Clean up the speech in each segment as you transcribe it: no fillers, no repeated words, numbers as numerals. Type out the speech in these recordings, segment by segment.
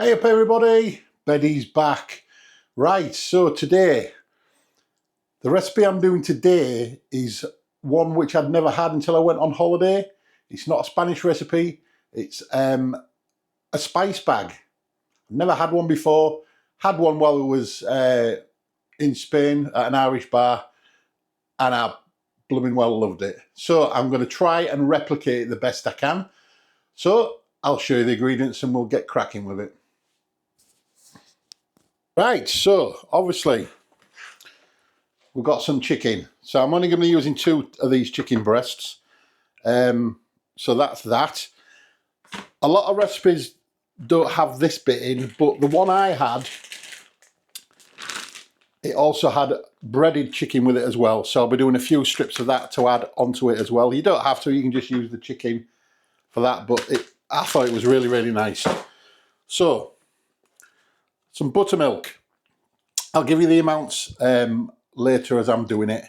Hey up everybody, Betty's back. Right, so today, the recipe I'm doing today is one which I'd never had until I went on holiday. It's not a Spanish recipe, it's a spice bag. I've never had one before. Had one while I was in Spain at an Irish bar and I blooming well loved it. So I'm going to try and replicate it the best I can. So I'll show you the ingredients and we'll get cracking with it. Right, so obviously we've got some chicken. So I'm only going to be using 2 of these chicken breasts. So that's that. A lot of recipes don't have this bit in, but the one I had, it also had breaded chicken with it as well. So I'll be doing a few strips of that to add onto it as well. You don't have to, you can just use the chicken for that, but I thought it was really, really nice. So, some buttermilk. I'll give you the amounts later as I'm doing it.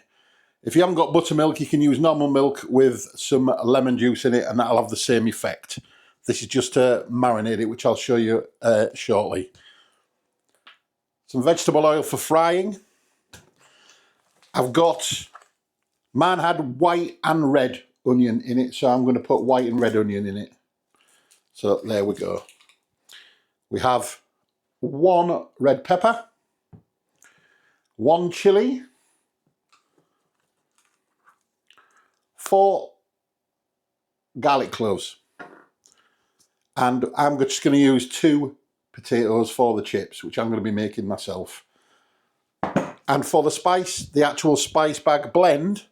If you haven't got buttermilk, you can use normal milk with some lemon juice in it and that'll have the same effect. This is just to marinate it, which I'll show you shortly. Some vegetable oil for frying. I've got, mine had white and red onion in it, so I'm going to put white and red onion in it. So there we go. We have 1 red pepper, 1 chilli, 4 garlic cloves, and I'm just going to use 2 potatoes for the chips, which I'm going to be making myself. And for the spice, the actual spice bag blend,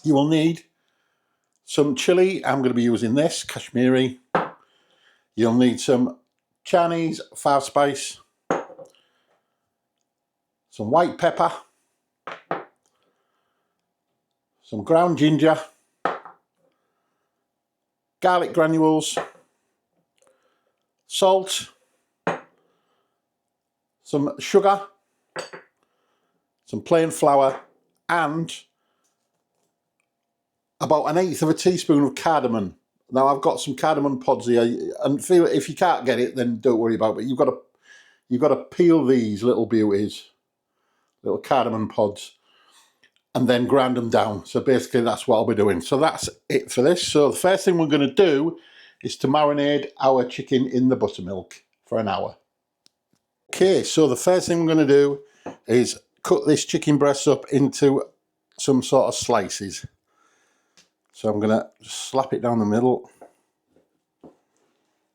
you will need some chili. I'm going to be using this, Kashmiri. You'll need some Chinese 5 spice, some white pepper, some ground ginger, garlic granules, salt, some sugar, some plain flour, and about 1/8 of a teaspoon of cardamom. Now I've got some cardamom pods here, and feel if you can't get it, then don't worry about it. You've got to peel these little beauties, little cardamom pods, and then grind them down. So basically that's what I'll be doing. So that's it for this. So the first thing we're going to do is to marinate our chicken in the buttermilk for an hour. Okay, so the first thing we're going to do is cut this chicken breast up into some sort of slices. So I'm going to slap it down the middle,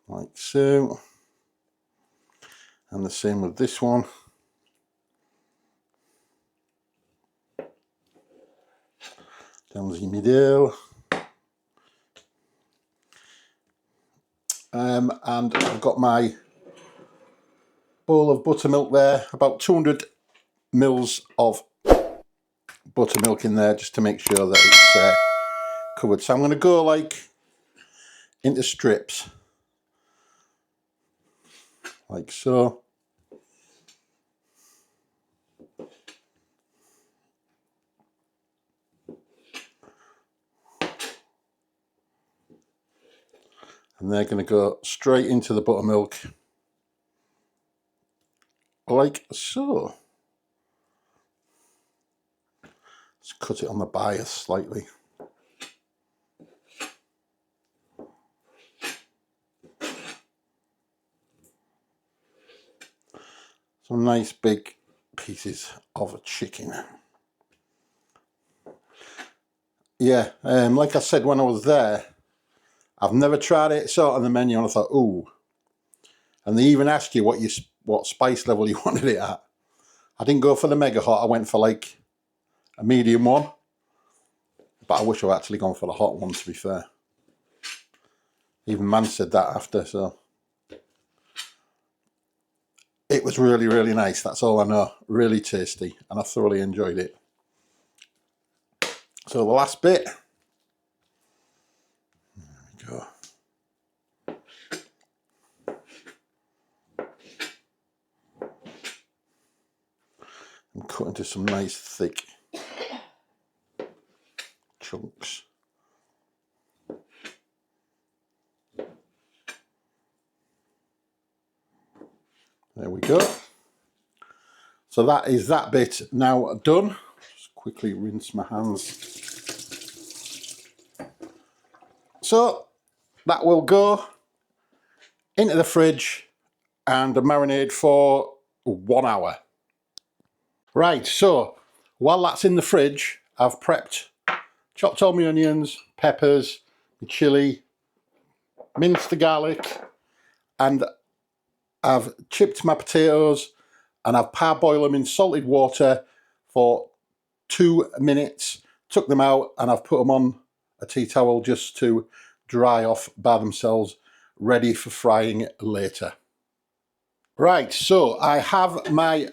like so. And the same with this one. Down the middle. And I've got my bowl of buttermilk there, about 200 mils of buttermilk in there, just to make sure that it's covered. So I'm going to go like into strips, like so. And they're going to go straight into the buttermilk, like so. Just cut it on the bias slightly. Some nice big pieces of chicken. Yeah, like I said when I was there, I've never tried it, saw it on the menu and I thought, ooh. And they even ask you what spice level you wanted it at. I didn't go for the mega hot, I went for like a medium one. But I wish I'd actually gone for the hot one, to be fair. Even Man said that after, so. It was really, really nice, that's all I know. Really tasty, and I thoroughly enjoyed it. So the last bit. There we go. And cut into some nice thick chunks. There we go. So that is that bit now done. Just quickly rinse my hands. So that will go into the fridge and marinate for 1 hour. Right, so while that's in the fridge, I've prepped, chopped all my onions, peppers, my chilli, minced the garlic, and I've chipped my potatoes and I've parboiled them in salted water for 2 minutes, took them out and I've put them on a tea towel just to dry off by themselves, ready for frying later. Right, so I have my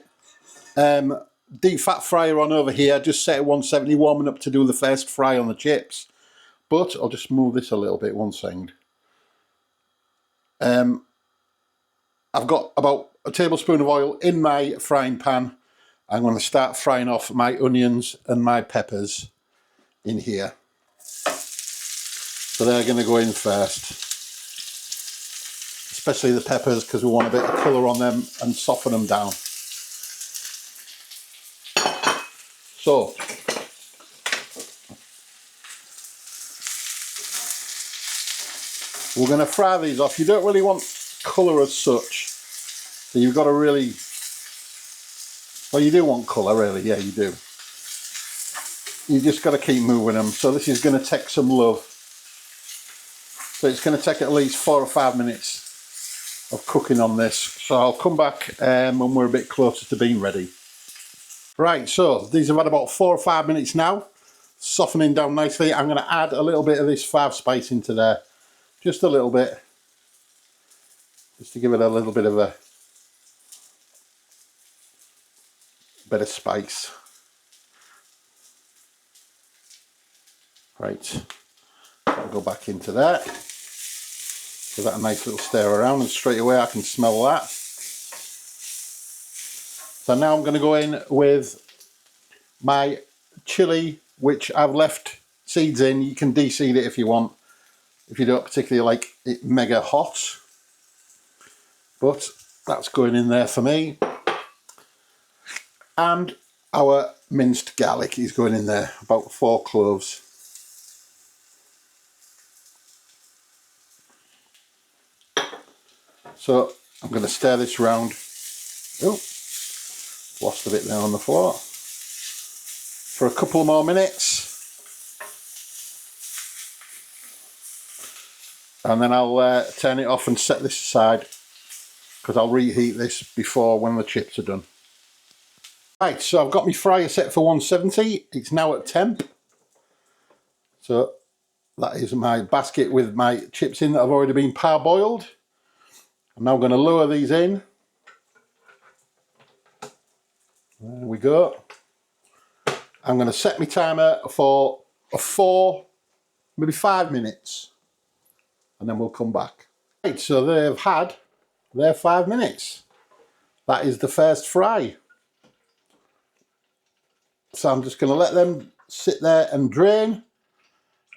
deep fat fryer on over here, just set at 170, warming up to do the first fry on the chips. But I'll just move this a little bit, one second. I've got about a tablespoon of oil in my frying pan. I'm going to start frying off my onions and my peppers in here. So they're going to go in first. Especially the peppers, because we want a bit of colour on them and soften them down. So, we're going to fry these off. You don't really want colour as such. So you've got to really... Well, you do want colour, really. Yeah, you do. You just got to keep moving them. So this is going to take some love. So it's going to take at least 4 or 5 minutes of cooking on this. So I'll come back when we're a bit closer to being ready. Right, so these have had about 4 or 5 minutes now. Softening down nicely. I'm going to add a little bit of this 5 spice into there. Just a little bit. Just to give it a little bit of a bit of spice. Right, I'll go back into there. Give that a nice little stir around and straight away I can smell that. So now I'm going to go in with my chilli, which I've left seeds in. You can de-seed it if you want, if you don't particularly like it mega hot. But that's going in there for me. And our minced garlic is going in there, about 4 cloves. So I'm going to stir this round. Oh, lost a bit there on the floor. For a couple more minutes. And then I'll turn it off and set this aside, because I'll reheat this before when the chips are done. Right, so I've got my fryer set for 170. It's now at temp. So that is my basket with my chips in that have already been parboiled. I'm now going to lower these in. There we go. I'm going to set my timer for 4, maybe 5 minutes. And then we'll come back. Right, so they've had their 5 minutes. That is the first fry. So I'm just going to let them sit there and drain.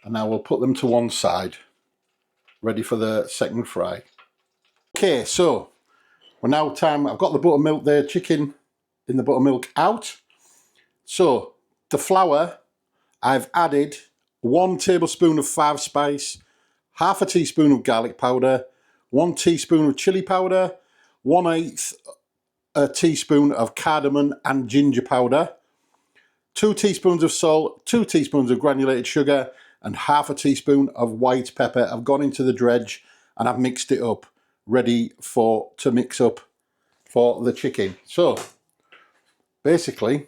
And now we'll put them to one side. Ready for the second fry. Okay, so we're now I've got the buttermilk there, chicken in the buttermilk out. So the flour, I've added 1 tablespoon of 5 spice, half a teaspoon of garlic powder, 1 teaspoon of chili powder, 1/8 a teaspoon of cardamom and ginger powder, 2 teaspoons of salt, 2 teaspoons of granulated sugar, and half a teaspoon of white pepper. I've gone into the dredge and I've mixed it up, ready to mix up for the chicken. So basically,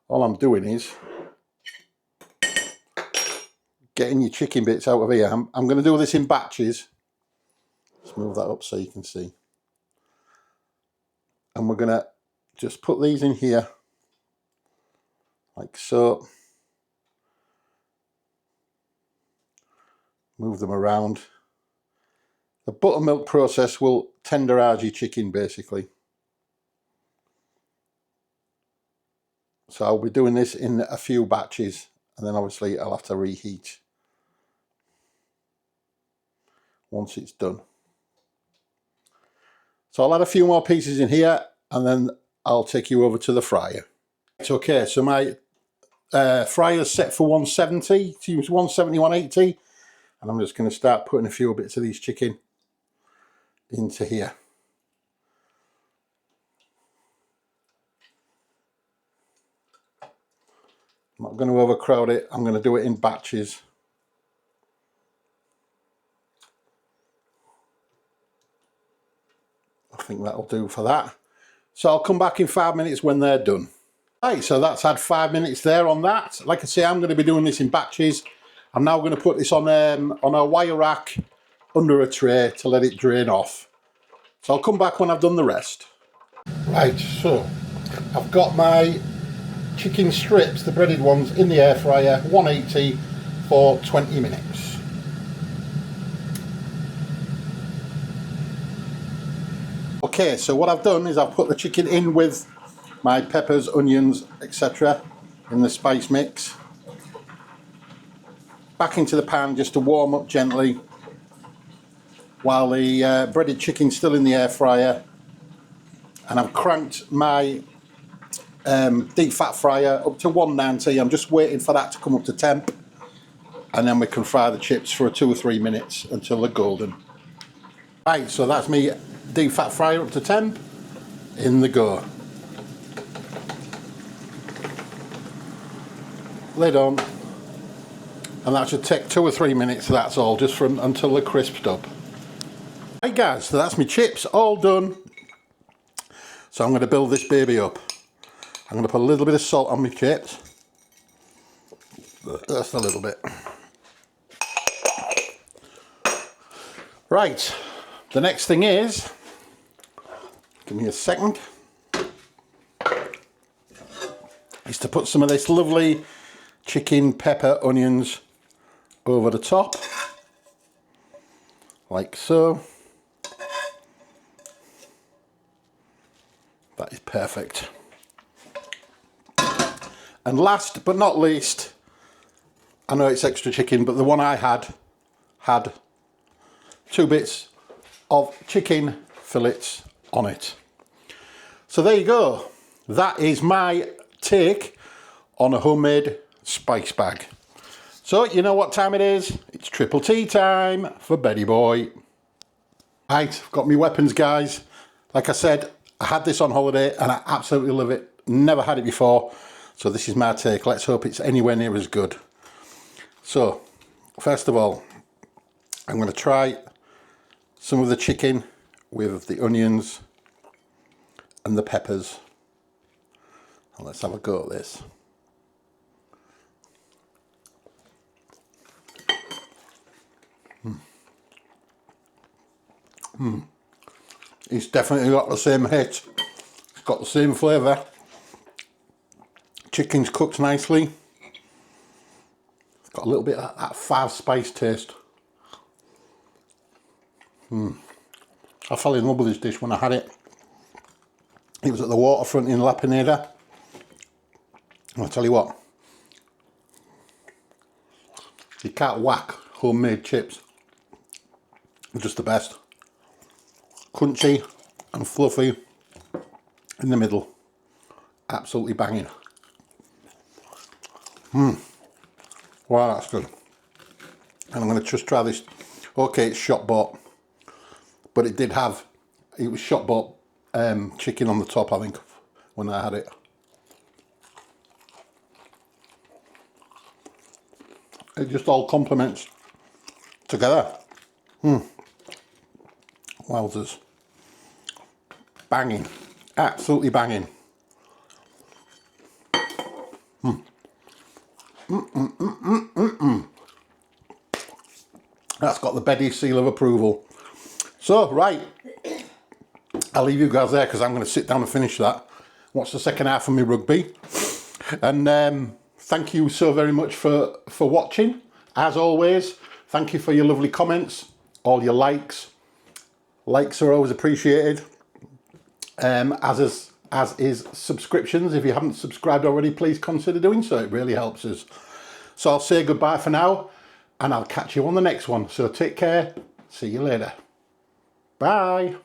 all I'm doing is getting your chicken bits out of here. I'm going to do this in batches. Let's move that up so you can see. And we're going to just put these in here, like so. Move them around. The buttermilk process will tenderize your chicken basically. So I'll be doing this in a few batches, and then obviously I'll have to reheat once it's done. So I'll add a few more pieces in here and then I'll take you over to the fryer. It's okay, so my fryer's set for 170, to use 170, 180, and I'm just going to start putting a few bits of these chicken into here. I'm not going to overcrowd it, I'm going to do it in batches. I think that'll do for that. So I'll come back in 5 minutes when they're done. Right, so that's had 5 minutes there on that. Like I say, I'm going to be doing this in batches. I'm now going to put this on a wire rack under a tray to let it drain off. So I'll come back when I've done the rest. Right, so I've got my chicken strips, the breaded ones, in the air fryer, 180 for 20 minutes. Okay, so what I've done is I've put the chicken in with my peppers, onions, etc. in the spice mix. Back into the pan just to warm up gently while the breaded chicken's still in the air fryer. And I've cranked my deep fat fryer up to 190. I'm just waiting for that to come up to temp, and then we can fry the chips for 2 or 3 minutes until they're golden. Right, so that's me deep fat fryer up to temp. In the go. Lid on, and that should take 2 or 3 minutes, that's all, just from until they're crisped up. Right guys, so that's my chips all done. So I'm going to build this baby up. I'm going to put a little bit of salt on my chips. Just a little bit. Right, the next thing is, give me a second, is to put some of this lovely chicken, pepper, onions over the top, like so. That is perfect. And last but not least, I know it's extra chicken, but the one I had 2 bits of chicken fillets on it. So there you go. That is my take on a homemade spice bag. So you know what time it is? It's triple T time for Betty Boy. Right, I've got my weapons, guys. Like I said, I had this on holiday and I absolutely love it. Never had it before. So this is my take. Let's hope it's anywhere near as good. So, first of all, I'm going to try some of the chicken with the onions and the peppers. And let's have a go at this. It's definitely got the same hit. It's got the same flavour. Chicken's cooked nicely. It's got a little bit of that 5 spice taste. I fell in love with this dish when I had it. It was at the waterfront in La Pineda. And I'll tell you what, you can't whack homemade chips. They're just the best. Crunchy and fluffy in the middle. Absolutely banging. Wow, that's good. And I'm going to just try this. Okay, it's shop bought, but it was shop bought chicken on the top, I think, when I had it. It just all complements together. Wowzers. Banging. Absolutely banging. That's got the Betty seal of approval. So, right, I'll leave you guys there because I'm going to sit down and finish that. Watch the second half of my rugby. And thank you so very much for watching. As always, thank you for your lovely comments, all your likes. Likes are always appreciated. As is subscriptions. If you haven't subscribed already, please consider doing so. It really helps us. So I'll say goodbye for now, and I'll catch you on the next one. So take care. See you later. Bye.